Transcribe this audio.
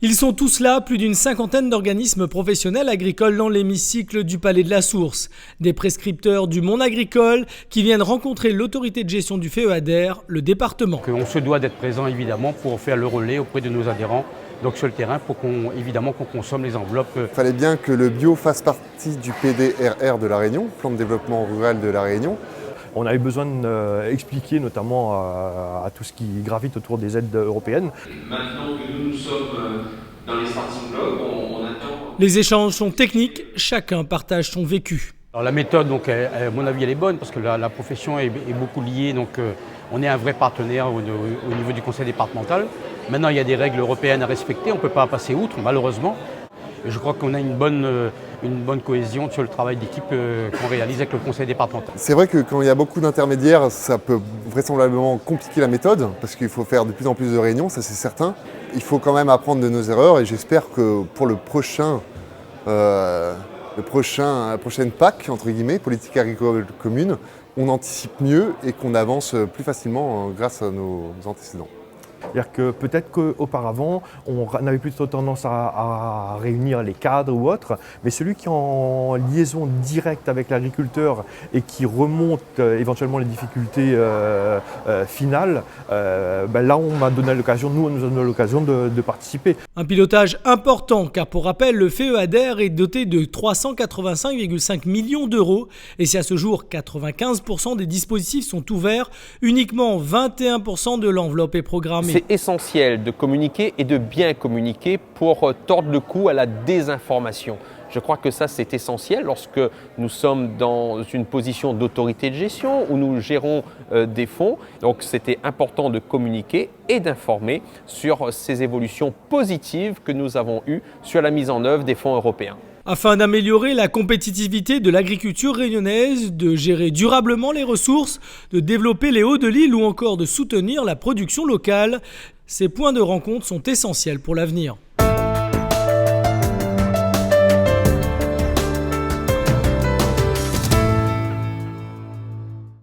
Ils sont tous là, plus d'une cinquantaine d'organismes professionnels agricoles dans l'hémicycle du Palais de la Source. Des prescripteurs du monde agricole qui viennent rencontrer l'autorité de gestion du FEADER, le département. On se doit d'être présent évidemment pour faire le relais auprès de nos adhérents, donc sur le terrain, pour qu'on consomme les enveloppes. Il fallait bien que le bio fasse partie du PDRR de La Réunion, plan de développement rural de La Réunion. On avait besoin d'expliquer notamment à tout ce qui gravite autour des aides européennes. Maintenant que nous sommes dans les starting blocks, on attend... Les échanges sont techniques, chacun partage son vécu. Alors la méthode, donc, à mon avis, elle est bonne parce que la profession est beaucoup liée. Donc, on est un vrai partenaire au niveau du conseil départemental. Maintenant, il y a des règles européennes à respecter, on ne peut pas passer outre, malheureusement. Et je crois qu'on a une bonne cohésion sur le travail d'équipe qu'on réalise avec le conseil départemental. C'est vrai que quand il y a beaucoup d'intermédiaires, ça peut vraisemblablement compliquer la méthode, parce qu'il faut faire de plus en plus de réunions, ça c'est certain. Il faut quand même apprendre de nos erreurs et j'espère que pour la prochaine PAC, entre guillemets, politique agricole commune, on anticipe mieux et qu'on avance plus facilement grâce à nos antécédents. C'est-à-dire que peut-être qu'auparavant, on avait plutôt tendance à réunir les cadres ou autres, mais celui qui est en liaison directe avec l'agriculteur et qui remonte éventuellement les difficultés finales, là on m'a donné l'occasion, nous on nous a donné l'occasion de participer. Un pilotage important car pour rappel, le FEADER est doté de 385,5 millions d'euros et si à ce jour 95% des dispositifs sont ouverts, uniquement 21% de l'enveloppe est programmée. C'est essentiel de communiquer et de bien communiquer pour tordre le cou à la désinformation. Je crois que ça c'est essentiel lorsque nous sommes dans une position d'autorité de gestion où nous gérons des fonds. Donc c'était important de communiquer et d'informer sur ces évolutions positives que nous avons eues sur la mise en œuvre des fonds européens. Afin d'améliorer la compétitivité de l'agriculture réunionnaise, de gérer durablement les ressources, de développer les hauts de l'île ou encore de soutenir la production locale, ces points de rencontre sont essentiels pour l'avenir.